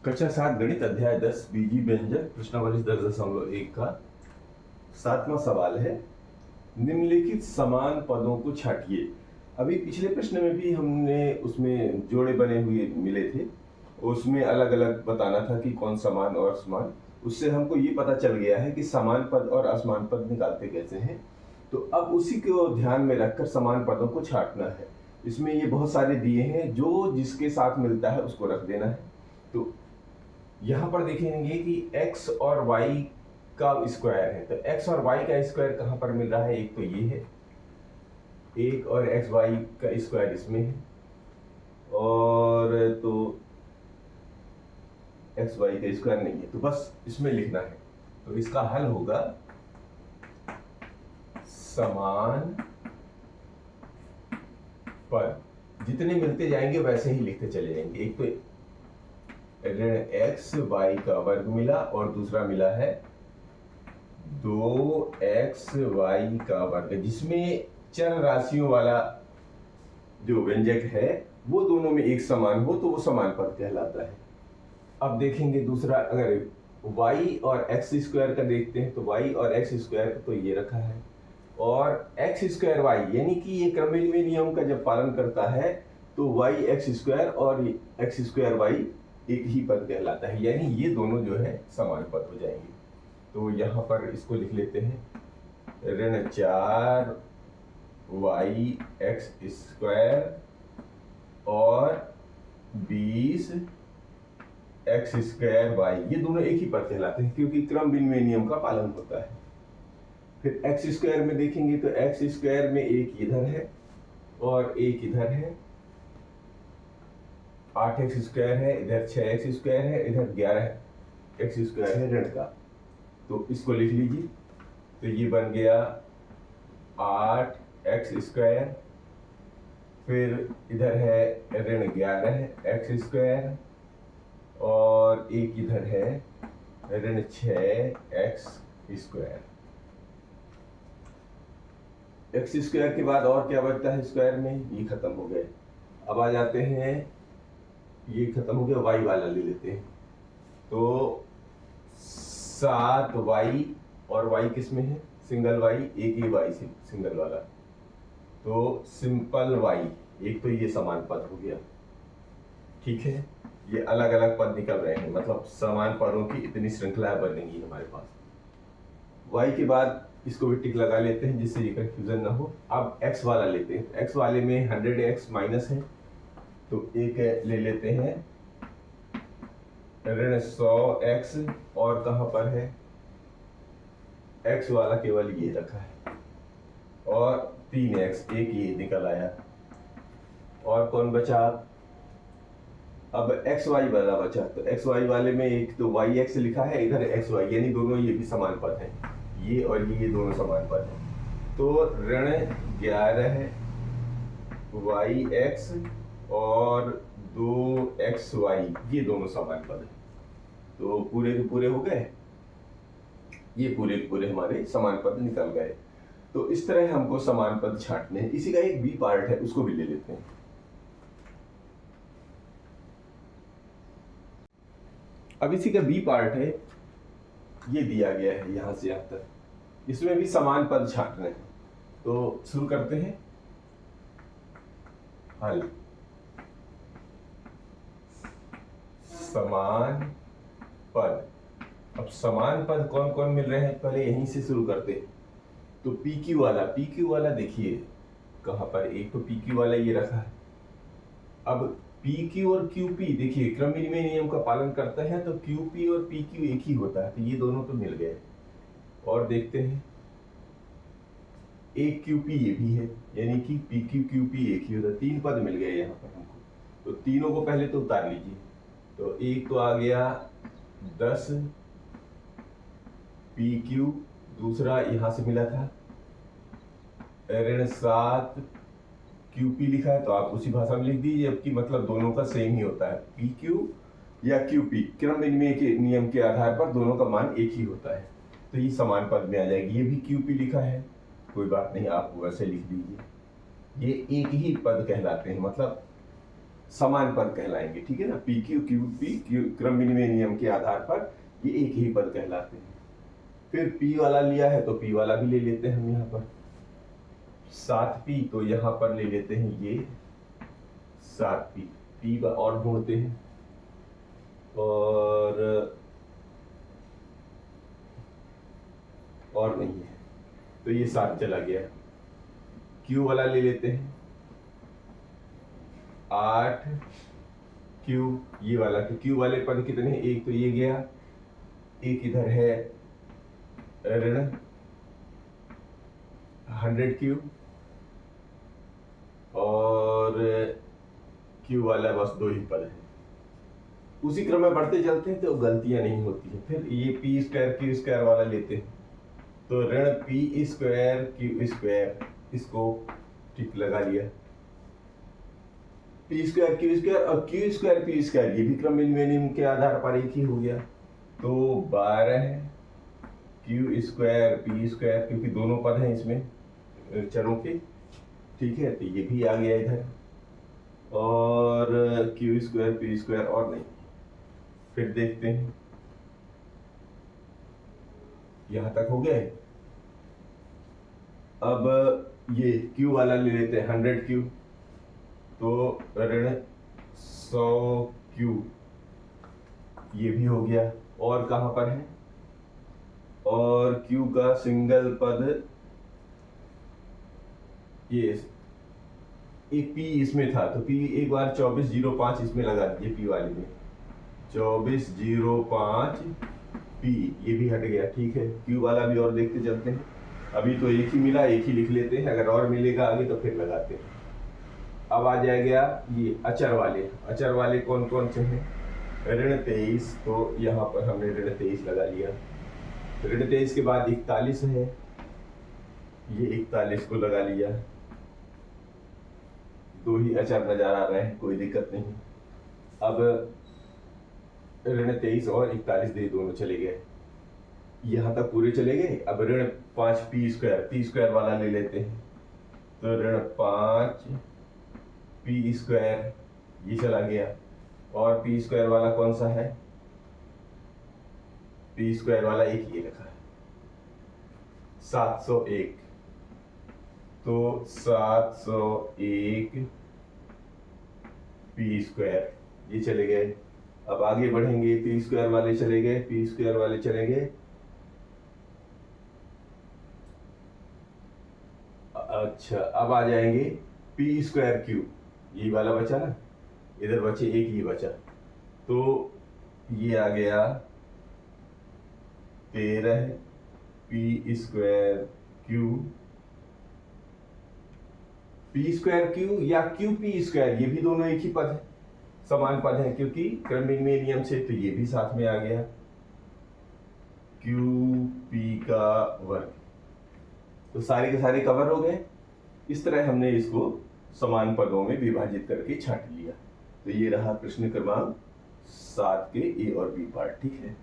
कक्षा 7 गणित अध्याय 10 बीजी व्यंजक प्रश्नावली 10.1 का 7वां सवाल है। निम्नलिखित समान पदों को छांटिए। अभी पिछले प्रश्न में भी हमने उसमें जोड़े बने हुए मिले थे, उसमें अलग अलग बताना था कि कौन समान और असमान। उससे हमको ये पता चल गया है कि समान पद और असमान पद निकालते कैसे हैं। तो अब उसी को ध्यान में रखकर समान पदों को छांटना है। इसमें ये बहुत सारे दिए हैं, जो जिसके साथ मिलता है उसको रख देना है। तो यहाँ पर देखेंगे कि x और y का स्क्वायर है, तो x और y का स्क्वायर कहाँ पर मिल रहा है? एक तो ये है, एक और एक्स वाई का स्क्वायर इसमें है, और तो एक्स वाई का स्क्वायर नहीं है, तो बस इसमें लिखना है। तो इसका हल होगा समान पद, जितने मिलते जाएंगे वैसे ही लिखते चले जाएंगे। एक तो ऋण एक्स वाई का वर्ग मिला और दूसरा मिला है 2x y का वर्ग, जिसमें चर राशियों वाला जो व्यंजक है वो दोनों में एक समान हो तो वो समान पद कहलाता है। अब देखेंगे दूसरा, अगर y और x स्क्वायर का देखते हैं तो y और x स्क्वायर तो ये रखा है, और x स्क्वायर y यानी कि ये क्रमनिर्णय नियम का जब पालन करता है तो y x स्क्वायर और x स्क्वायर y एक ही पद कहलाता है, यानी ये दोनों जो है समान पद हो जाएंगे। तो यहाँ पर इसको लिख लेते हैं ऋण 4 y x स्क्वायर और 20 x स्क्वायर y, ये दोनों एक ही पद कहलाते हैं क्योंकि क्रम विनिमय नियम का पालन होता है। फिर x स्क्वायर में देखेंगे तो x स्क्वायर में एक इधर है और एक इधर है, 8x स्क्वायर है, इधर 6x स्क्वायर है, इधर 11x स्क्वायर है ऋण का। तो इसको लिख लीजिए, तो ये बन गया 8x स्क्वायर, फिर इधर है ऋण 11x स्क्वायर और एक इधर है ऋण 6x स्क्वायर। x स्क्वायर के बाद और क्या बचता है स्क्वायर में? ये खत्म हो गए। अब आ जाते हैं, ये खत्म हो गया, y वाला ले लेते हैं। तो 7y और y किस में है? सिंगल y, एक ही y सिंगल वाला, तो सिंपल y, एक तो ये समान पद हो गया। ठीक है, ये अलग अलग पद निकल रहे हैं, मतलब समान पदों की इतनी श्रृंखला बनेगी हमारे पास। y के बाद इसको भी टिक लगा लेते हैं जिससे ये कंफ्यूजन ना हो। अब x वाला लेते हैं, x वाले में 100x माइनस है, तो एक ले लेते हैं ऋण 100x, और कहाँ पर है x वाला? केवल ये रखा है, और 3x, एक ये निकल आया। और कौन बचा? अब xy वाला बचा, तो xy वाले में एक तो yx लिखा है, इधर xy, यानी दोनों ये भी समान पद हैं, ये और ये दोनों समान पद हैं। तो ऋण 11 yx और 2xy, ये दोनों समान पद हैं। तो पूरे के पूरे हो गए, ये पूरे के पूरे हमारे समान पद निकल गए। तो इस तरह हमको समान पद छांटने हैं। इसी का एक बी पार्ट है, उसको भी ले लेते हैं। अब इसी का बी पार्ट है, ये दिया गया है यहां से यहां तक, इसमें भी समान पद छांटने हैं। तो शुरू करते हैं हल। समान पद, अब समान पद कौन कौन मिल रहे हैं पहले यहीं से शुरू करते हैं। तो PQ वाला देखिए कहां पर, एक तो PQ वाला ये रखा है। अब PQ और QP देखिए क्रम विनिमय नियम का पालन करता है, तो QP और PQ एक ही होता है, तो ये दोनों तो मिल गए। और देखते हैं एक QP ये भी है, यानी कि PQ QP एक ही होता है, 3 पद मिल गए यहाँ पर हमको। तो तीनों को पहले तो उतार लीजिए, तो एक तो आ गया 10 PQ, दूसरा यहां से मिला था ऋण 7 QP लिखा है, तो आप उसी भाषा में लिख दीजिए, जबकि मतलब दोनों का सेम ही होता है। PQ या QP क्रम विनिमय के नियम के आधार पर दोनों का मान एक ही होता है, तो ये समान पद में आ जाएगी। ये भी QP लिखा है, कोई बात नहीं, आप वैसे लिख दीजिए, ये एक ही पद कहलाते हैं, मतलब समान पद कहलाएंगे, ठीक है ना। P Q Q P Q क्रम विनिमय नियम के आधार पर ये एक ही पद कहलाते हैं। फिर पी वाला लिया है तो पी वाला भी ले लेते हैं हम यहाँ पर 7p, तो यहाँ पर ले लेते हैं ये 7p, p और ढूंढते हैं और नहीं है तो ये 7 चला गया। q वाला ले लेते हैं 8q, ये वाला तो q वाले पद कितने हैं, एक तो ये गया, एक इधर है ऋण 100q और q वाला बस 2 ही पद है। उसी क्रम में बढ़ते चलते हैं तो गलतियां नहीं होती है। फिर ये पी स्क्वायर क्यू स्क्वायर वाला लेते हैं तो ऋण पी स्क्वायर क्यू स्क्वायर, इसको टिक लगा लिया, पी स्क्वायर क्यू स्क्वायर और क्यू स्क्वायर पी स्क्वायर, ये भी क्रम विनिमय नियम के आधार पर एक ही हो गया। तो 12 क्यू स्क्वायर पी स्क्वायर, क्योंकि दोनों पद हैं इसमें चरों के, ठीक है, तो ये भी आ गया इधर, और क्यू स्क्वायर पी स्क्वायर और नहीं। फिर देखते हैं यहां तक हो गए। अब ये q वाला ले लेते हैं 100q, तो ऋण 100q, ये भी हो गया। और कहां पर है, और q का सिंगल पद ये एक p इसमें था तो p एक बार 2405 इसमें लगा दीजिए, p वाले में 2405 p, ये भी हट गया, ठीक है। q वाला भी और देखते चलते हैं, अभी तो एक ही मिला, एक ही लिख लेते हैं, अगर और मिलेगा आगे तो फिर लगाते हैं। अब आ जाएगा ये अचर वाले कौन कौन से हैं, ऋण 23, तो यहाँ पर हमने ऋण 23 लगा लिया। ऋण 23 के बाद 41 है, ये 41 को लगा लिया। 2 ही अचर नजर आ रहे हैं, कोई दिक्कत नहीं। अब ऋण 23 और 41 दे दोनों चले गए, यहाँ तक पूरे चले गए। अब ऋण 5 पी स्क्वायर वाला ले लेते हैं, तो ऋण 5 पी स्क्वायर, ये चला गया। और पी स्क्वायर वाला कौन सा है, पी स्क्वायर वाला एक ये लिखा है 701, तो 701 पी स्क्वायर, ये चले गए। अब आगे बढ़ेंगे, पी स्क्वायर वाले चले गए, पी स्क्वायर वाले चले गए। अच्छा, अब आ जाएंगे पी स्क्वायर क्यू, ये वाला बचा ना, इधर बचे एक ही बचा, तो ये आ गया 13 P square Q, P square Q या क्यू पी स्क्वायर, ये भी दोनों एक ही पद है, समान पद है, क्योंकि क्रम विनिमय नियम से तो ये भी साथ में आ गया क्यू पी का वर्ग। तो सारे के सारे कवर हो गए। इस तरह हमने इसको समान पदों में विभाजित करके छांट लिया। तो ये रहा प्रश्न क्रमांक 7 के ए और बी पार्ट, ठीक है।